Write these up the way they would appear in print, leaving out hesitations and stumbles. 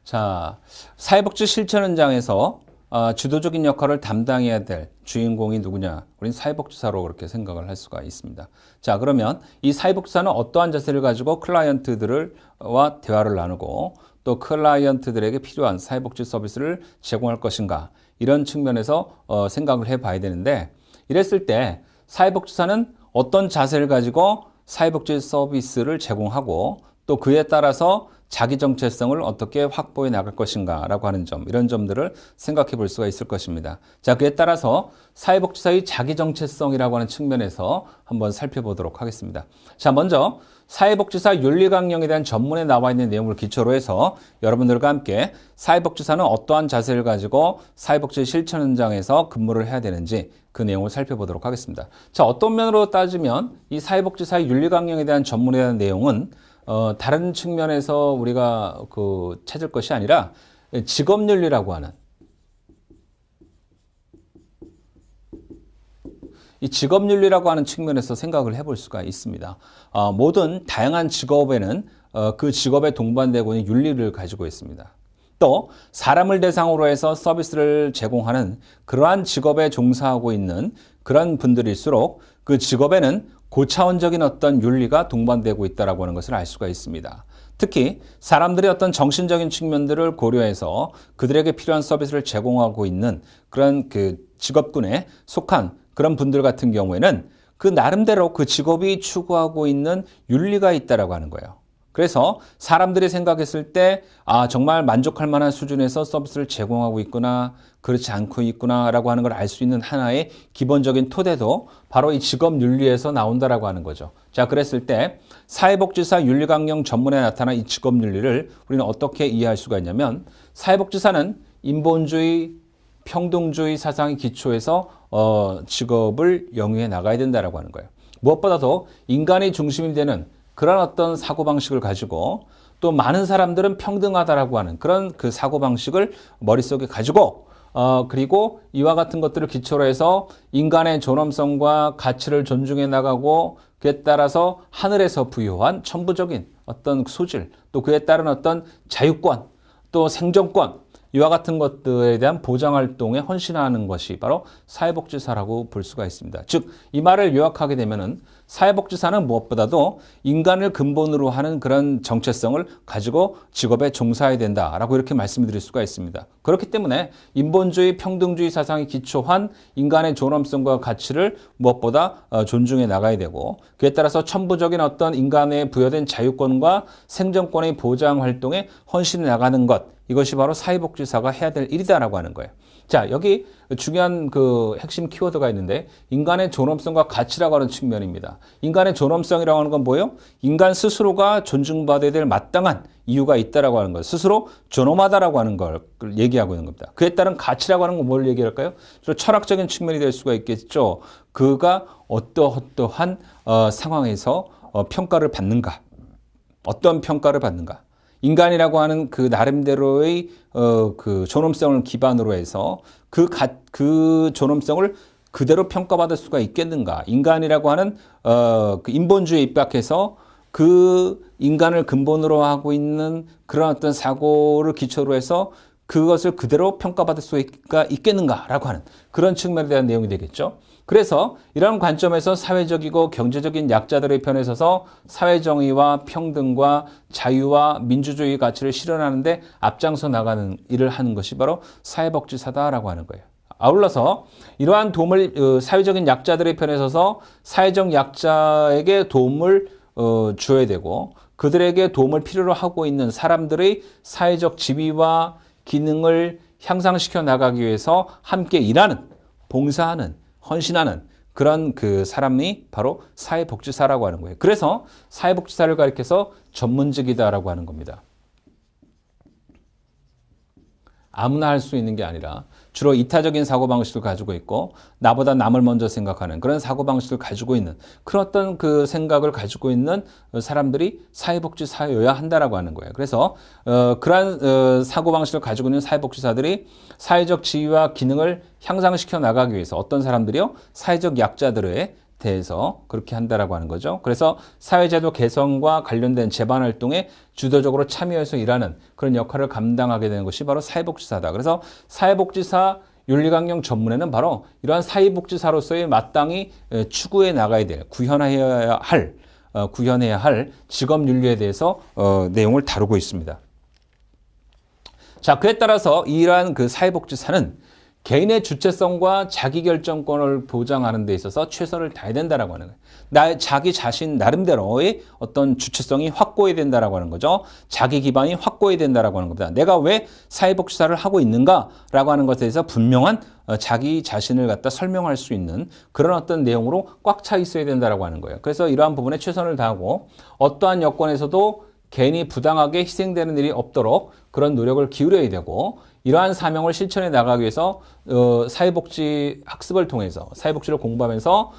자, 사회복지 실천 현장에서 주도적인 역할을 담당해야 될 주인공이 누구냐? 우린 사회복지사로 그렇게 생각을 할 수가 있습니다. 자, 그러면 이 사회복지사는 어떠한 자세를 가지고 클라이언트들과 대화를 나누고 또 클라이언트들에게 필요한 사회복지 서비스를 제공할 것인가? 이런 측면에서 생각을 해봐야 되는데, 이랬을 때 사회복지사는 어떤 자세를 가지고 사회복지 서비스를 제공하고 또 그에 따라서 자기 정체성을 어떻게 확보해 나갈 것인가 라고 하는 점, 이런 점들을 생각해 볼 수가 있을 것입니다. 자, 그에 따라서 사회복지사의 자기 정체성이라고 하는 측면에서 한번 살펴보도록 하겠습니다. 자, 먼저 사회복지사 윤리강령에 대한 전문에 나와 있는 내용을 기초로 해서 여러분들과 함께 사회복지사는 어떠한 자세를 가지고 사회복지 실천 현장에서 근무를 해야 되는지 그 내용을 살펴보도록 하겠습니다. 자, 어떤 면으로 따지면 이 사회복지사의 윤리강령에 대한 전문에 대한 내용은 다른 측면에서 우리가 찾을 것이 아니라 직업윤리라고 하는 이 직업윤리라고 하는 측면에서 생각을 해볼 수가 있습니다. 모든 다양한 직업에는 그 직업에 동반되고 있는 윤리를 가지고 있습니다. 또 사람을 대상으로 해서 서비스를 제공하는 그러한 직업에 종사하고 있는 그런 분들일수록 그 직업에는 고차원적인 어떤 윤리가 동반되고 있다고 하는 것을 알 수가 있습니다. 특히 사람들의 어떤 정신적인 측면들을 고려해서 그들에게 필요한 서비스를 제공하고 있는 그런 그 직업군에 속한 그런 분들 같은 경우에는 그 나름대로 그 직업이 추구하고 있는 윤리가 있다라고 하는 거예요. 그래서 사람들이 생각했을 때 정말 만족할 만한 수준에서 서비스를 제공하고 있구나, 그렇지 않고 있구나라고 하는 걸 알 수 있는 하나의 기본적인 토대도 바로 이 직업 윤리에서 나온다라고 하는 거죠. 자, 그랬을 때 사회복지사 윤리강령 전문에 나타난 이 직업 윤리를 우리는 어떻게 이해할 수가 있냐면, 사회복지사는 인본주의, 평등주의 사상의 기초에서 직업을 영위해 나가야 된다라고 하는 거예요. 무엇보다도 인간이 중심이 되는 그런 어떤 사고방식을 가지고 또 많은 사람들은 평등하다라고 하는 그런 그 사고방식을 머릿속에 가지고 그리고 이와 같은 것들을 기초로 해서 인간의 존엄성과 가치를 존중해 나가고 그에 따라서 하늘에서 부여한 천부적인 어떤 소질, 또 그에 따른 어떤 자유권, 또 생존권, 이와 같은 것들에 대한 보장활동에 헌신하는 것이 바로 사회복지사라고 볼 수가 있습니다. 즉, 이 말을 요약하게 되면은 사회복지사는 무엇보다도 인간을 근본으로 하는 그런 정체성을 가지고 직업에 종사해야 된다라고 이렇게 말씀을 드릴 수가 있습니다. 그렇기 때문에 인본주의, 평등주의 사상이 기초한 인간의 존엄성과 가치를 무엇보다 존중해 나가야 되고, 그에 따라서 천부적인 어떤 인간에 부여된 자유권과 생존권의 보장 활동에 헌신해 나가는 것, 이것이 바로 사회복지사가 해야 될 일이다라고 하는 거예요. 자, 여기 중요한 그 핵심 키워드가 있는데, 인간의 존엄성과 가치라고 하는 측면입니다. 인간의 존엄성이라고 하는 건 뭐예요? 인간 스스로가 존중받아야 될 마땅한 이유가 있다라고 하는 거예요. 스스로 존엄하다라고 하는 걸 얘기하고 있는 겁니다. 그에 따른 가치라고 하는 건 뭘 얘기할까요? 주로 철학적인 측면이 될 수가 있겠죠. 그가 어떠한 상황에서 평가를 받는가? 어떤 평가를 받는가? 인간이라고 하는 그 나름대로의 그 존엄성을 기반으로 해서 그 존엄성을 그대로 평가받을 수가 있겠는가? 인간이라고 하는 그 인본주의에 입각해서 그 인간을 근본으로 하고 있는 그런 어떤 사고를 기초로 해서 그것을 그대로 평가받을 수가 있겠는가라고 하는 그런 측면에 대한 내용이 되겠죠. 그래서 이런 관점에서 사회적이고 경제적인 약자들의 편에 서서 사회정의와 평등과 자유와 민주주의 가치를 실현하는 데 앞장서 나가는 일을 하는 것이 바로 사회복지사다라고 하는 거예요. 아울러서 이러한 도움을 사회적인 약자들의 편에 서서 사회적 약자에게 도움을 줘야 되고, 그들에게 도움을 필요로 하고 있는 사람들의 사회적 지위와 기능을 향상시켜 나가기 위해서 함께 일하는, 봉사하는, 헌신하는 그런 그 사람이 바로 사회복지사라고 하는 거예요. 그래서 사회복지사를 가리켜서 전문직이다라고 하는 겁니다. 아무나 할 수 있는 게 아니라 주로 이타적인 사고방식을 가지고 있고 나보다 남을 먼저 생각하는 그런 사고방식을 가지고 있는 그런 어떤 그 생각을 가지고 있는 사람들이 사회복지사여야 한다라고 하는 거예요. 그래서 그러한 사고방식을 가지고 있는 사회복지사들이 사회적 지위와 기능을 향상시켜 나가기 위해서 어떤 사람들이요? 사회적 약자들의 대해서 그렇게 한다라고 하는 거죠. 그래서 사회제도 개선과 관련된 제반 활동에 주도적으로 참여해서 일하는 그런 역할을 감당하게 되는 것이 바로 사회복지사다. 그래서 사회복지사 윤리강령 전문에는 바로 이러한 사회복지사로서의 마땅히 추구해 나가야 될, 구현해야 할 직업윤리에 대해서 내용을 다루고 있습니다. 자, 그에 따라서 이러한 그 사회복지사는 개인의 주체성과 자기결정권을 보장하는 데 있어서 최선을 다해야 된다라고 하는 거예요. 자기 자신 나름대로의 어떤 주체성이 확고해야 된다라고 하는 거죠. 자기 기반이 확고해야 된다라고 하는 겁니다. 내가 왜 사회복지사를 하고 있는가라고 하는 것에 대해서 분명한 자기 자신을 갖다 설명할 수 있는 그런 어떤 내용으로 꽉 차 있어야 된다라고 하는 거예요. 그래서 이러한 부분에 최선을 다하고 어떠한 여건에서도 개인이 부당하게 희생되는 일이 없도록 그런 노력을 기울여야 되고 이러한 사명을 실천해 나가기 위해서 사회복지 학습을 통해서 사회복지를 공부하면서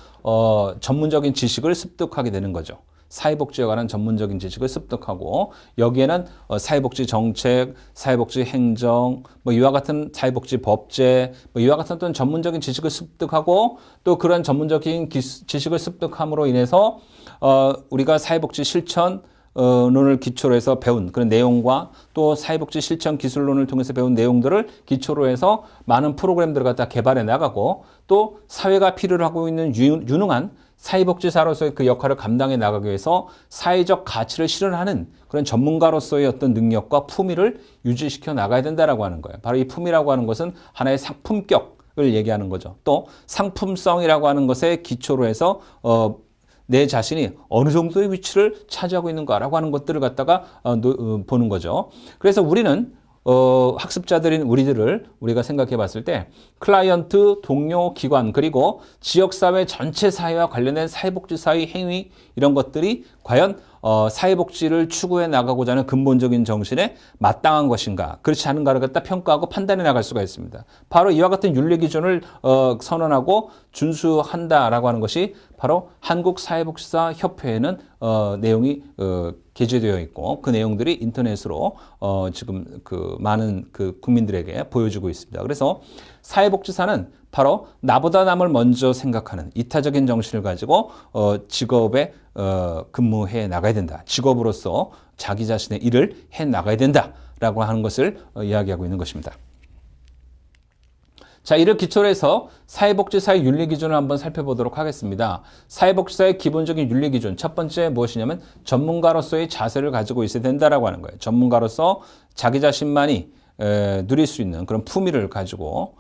전문적인 지식을 습득하게 되는 거죠. 사회복지에 관한 전문적인 지식을 습득하고 여기에는 사회복지 정책, 사회복지 행정, 뭐 이와 같은 사회복지 법제, 뭐 이와 같은 어떤 전문적인 지식을 습득하고 또 그런 전문적인 지식을 습득함으로 인해서 우리가 사회복지 실천 론을 기초로 해서 배운 그런 내용과 또 사회복지 실천 기술론을 통해서 배운 내용들을 기초로 해서 많은 프로그램들을 갖다 개발해 나가고 또 사회가 필요로 하고 있는 유능한 사회복지사로서의 그 역할을 감당해 나가기 위해서 사회적 가치를 실현하는 그런 전문가로서의 어떤 능력과 품위를 유지시켜 나가야 된다라고 하는 거예요. 바로 이 품위라고 하는 것은 하나의 품격을 얘기하는 거죠. 또 상품성이라고 하는 것에 기초로 해서 내 자신이 어느 정도의 위치를 차지하고 있는가라고 하는 것들을 갖다가 보는 거죠. 그래서 우리는 학습자들인 우리가 생각해 봤을 때 클라이언트, 동료, 기관 그리고 지역사회 전체 사회와 관련된 사회복지사의 행위 이런 것들이 과연 사회복지를 추구해 나가고자 하는 근본적인 정신에 마땅한 것인가 그렇지 않은가를 갖다 평가하고 판단해 나갈 수가 있습니다. 바로 이와 같은 윤리기준을 선언하고 준수한다라고 하는 것이 바로 한국사회복지사협회에는 내용이 게재되어 있고 그 내용들이 인터넷으로 지금 그 많은 그 국민들에게 보여주고 있습니다. 그래서 사회복지사는 바로 나보다 남을 먼저 생각하는 이타적인 정신을 가지고 직업에 근무해 나가야 된다. 직업으로서 자기 자신의 일을 해 나가야 된다라고 하는 것을 이야기하고 있는 것입니다. 자, 이를 기초로 해서 사회복지사의 윤리기준을 한번 살펴보도록 하겠습니다. 사회복지사의 기본적인 윤리기준 첫 번째 무엇이냐면 전문가로서의 자세를 가지고 있어야 된다라고 하는 거예요. 전문가로서 자기 자신만이 누릴 수 있는 그런 품위를 가지고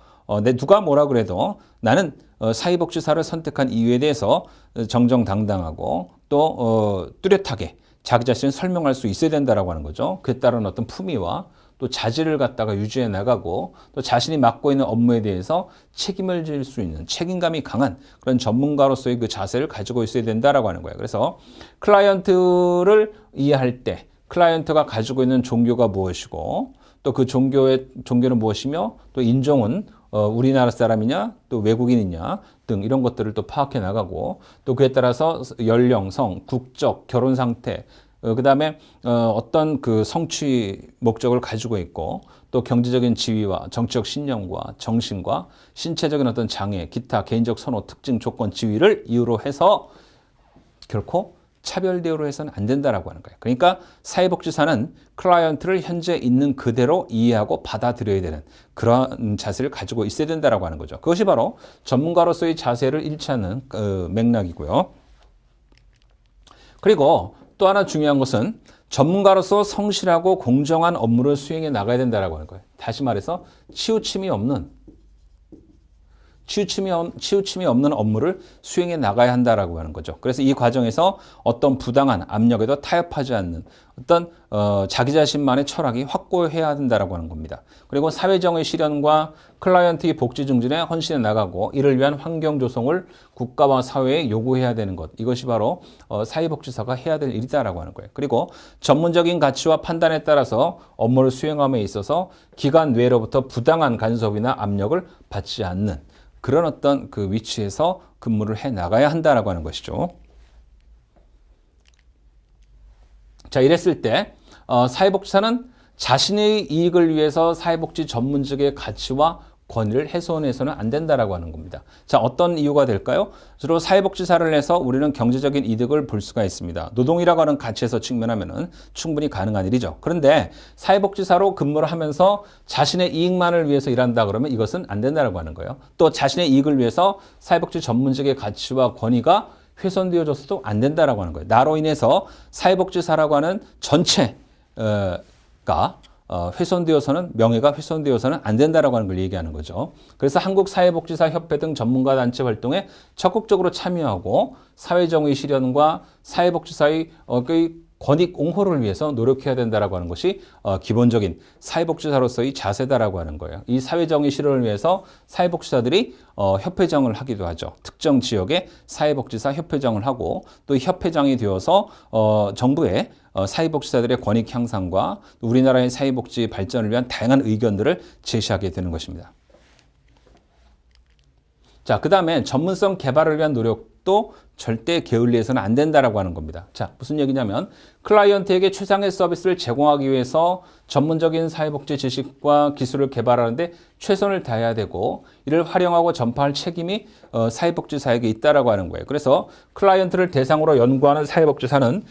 누가 뭐라 그래도 나는 사회복지사를 선택한 이유에 대해서 정정당당하고 또 뚜렷하게 자기 자신을 설명할 수 있어야 된다라고 하는 거죠. 그에 따른 어떤 품위와 또 자질을 갖다가 유지해 나가고 또 자신이 맡고 있는 업무에 대해서 책임을 질 수 있는 책임감이 강한 그런 전문가로서의 그 자세를 가지고 있어야 된다라고 하는 거예요. 그래서 클라이언트를 이해할 때 클라이언트가 가지고 있는 종교가 무엇이고 또 그 종교는 무엇이며 또 인종은 우리나라 사람이냐 또 외국인이냐 등 이런 것들을 또 파악해 나가고 또 그에 따라서 연령, 성, 국적, 결혼 상태 그다음에 어떤 그 성취 목적을 가지고 있고 또 경제적인 지위와 정치적 신념과 정신과 신체적인 어떤 장애, 기타 개인적 선호, 특징, 조건, 지위를 이유로 해서 결코 차별 대우로 해서는 안 된다라고 하는 거예요. 그러니까 사회복지사는 클라이언트를 현재 있는 그대로 이해하고 받아들여야 되는 그런 자세를 가지고 있어야 된다라고 하는 거죠. 그것이 바로 전문가로서의 자세를 일치하는 맥락이고요. 그리고 또 하나 중요한 것은 전문가로서 성실하고 공정한 업무를 수행해 나가야 된다라고 하는 거예요. 다시 말해서 치우침이 없는 업무를 수행해 나가야 한다라고 하는 거죠. 그래서 이 과정에서 어떤 부당한 압력에도 타협하지 않는 어떤 자기 자신만의 철학이 확고해야 된다라고 하는 겁니다. 그리고 사회정의 실현과 클라이언트의 복지 증진에 헌신해 나가고 이를 위한 환경 조성을 국가와 사회에 요구해야 되는 것. 이것이 바로 사회복지사가 해야 될 일이다라고 하는 거예요. 그리고 전문적인 가치와 판단에 따라서 업무를 수행함에 있어서 기관 외로부터 부당한 간섭이나 압력을 받지 않는 그런 어떤 그 위치에서 근무를 해 나가야 한다라고 하는 것이죠. 자, 이랬을 때 사회복지사는 자신의 이익을 위해서 사회복지 전문직의 가치와 권리를 훼손해서는 안 된다라고 하는 겁니다. 자, 어떤 이유가 될까요? 주로 사회복지사를 해서 우리는 경제적인 이득을 볼 수가 있습니다. 노동이라고 하는 가치에서 측면하면은 충분히 가능한 일이죠. 그런데 사회복지사로 근무를 하면서 자신의 이익만을 위해서 일한다 그러면 이것은 안 된다라고 하는 거예요. 또 자신의 이익을 위해서 사회복지 전문직의 가치와 권위가 훼손되어져서도 안 된다라고 하는 거예요. 나로 인해서 사회복지사라고 하는 전체가 훼손되어서는 명예가 훼손되어서는 안 된다라고 하는 걸 얘기하는 거죠. 그래서 한국사회복지사협회 등 전문가 단체 활동에 적극적으로 참여하고 사회정의 실현과 사회복지사의 권익 옹호를 위해서 노력해야 된다라고 하는 것이 기본적인 사회복지사로서의 자세다라고 하는 거예요. 이 사회정의 실현을 위해서 사회복지사들이 협회장을 하기도 하죠. 특정 지역에 사회복지사 협회장을 하고 또 협회장이 되어서 정부의 사회복지사들의 권익 향상과 우리나라의 사회복지 발전을 위한 다양한 의견들을 제시하게 되는 것입니다. 자, 그 다음에 전문성 개발을 위한 노력도 절대 게을리해서는 안 된다라고 하는 겁니다. 자, 무슨 얘기냐면 클라이언트에게 최상의 서비스를 제공하기 위해서 전문적인 사회복지 지식과 기술을 개발하는데 최선을 다해야 되고 이를 활용하고 전파할 책임이 사회복지사에게 있다라고 하는 거예요. 그래서 클라이언트를 대상으로 연구하는 사회복지사는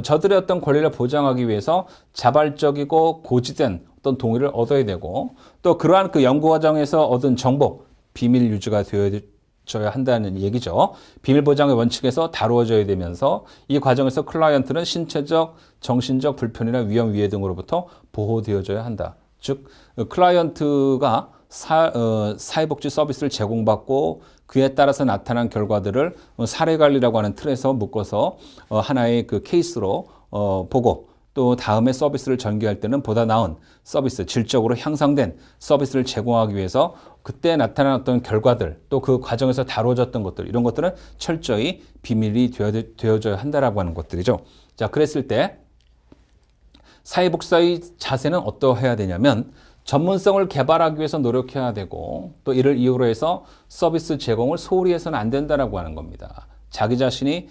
저들의 어떤 권리를 보장하기 위해서 자발적이고 고지된 어떤 동의를 얻어야 되고 또 그러한 그 연구 과정에서 얻은 정보 비밀 유지가 되어져야 한다는 얘기죠. 비밀 보장의 원칙에서 다루어져야 되면서 이 과정에서 클라이언트는 신체적, 정신적 불편이나 위험, 위해 등으로부터 보호되어져야 한다. 즉, 클라이언트가 사회복지 서비스를 제공받고 그에 따라서 나타난 결과들을 사례관리라고 하는 틀에서 묶어서 하나의 그 케이스로 보고 또 다음에 서비스를 전개할 때는 보다 나은 서비스, 질적으로 향상된 서비스를 제공하기 위해서 그때 나타난 어떤 결과들, 또 그 과정에서 다뤄졌던 것들, 이런 것들은 철저히 비밀이 되어져야 한다라고 하는 것들이죠. 자, 그랬을 때 사회복지사의 자세는 어떠해야 되냐면 전문성을 개발하기 위해서 노력해야 되고 또 이를 이유로 해서 서비스 제공을 소홀히 해서는 안 된다라고 하는 겁니다. 자기 자신이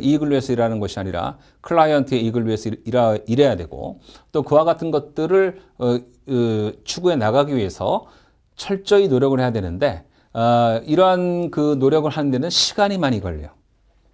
이익을 위해서 일하는 것이 아니라 클라이언트의 이익을 위해서 일해야 되고 또 그와 같은 것들을 추구해 나가기 위해서 철저히 노력을 해야 되는데 이러한 그 노력을 하는 데는 시간이 많이 걸려요.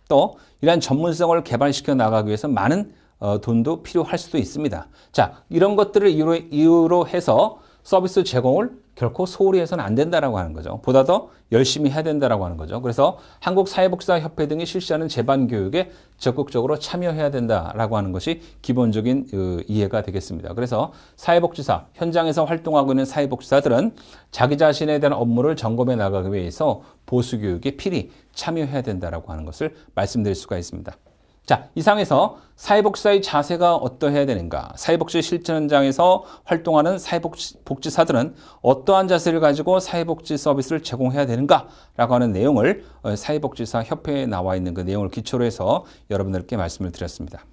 또 이러한 전문성을 개발시켜 나가기 위해서 많은 돈도 필요할 수도 있습니다. 자, 이런 것들을 이유로 해서 서비스 제공을 결코 소홀히 해서는 안 된다라고 하는 거죠. 보다 더 열심히 해야 된다라고 하는 거죠. 그래서 한국사회복지사협회 등이 실시하는 재반 교육에 적극적으로 참여해야 된다라고 하는 것이 기본적인 이해가 되겠습니다. 그래서 사회복지사, 현장에서 활동하고 있는 사회복지사들은 자기 자신에 대한 업무를 점검해 나가기 위해서 보수 교육에 필히 참여해야 된다라고 하는 것을 말씀드릴 수가 있습니다. 자, 이상에서 사회복지사의 자세가 어떠해야 되는가? 사회복지 실천 현장에서 활동하는 사회복지사들은 어떠한 자세를 가지고 사회복지 서비스를 제공해야 되는가? 라고 하는 내용을 사회복지사 협회에 나와 있는 그 내용을 기초로 해서 여러분들께 말씀을 드렸습니다.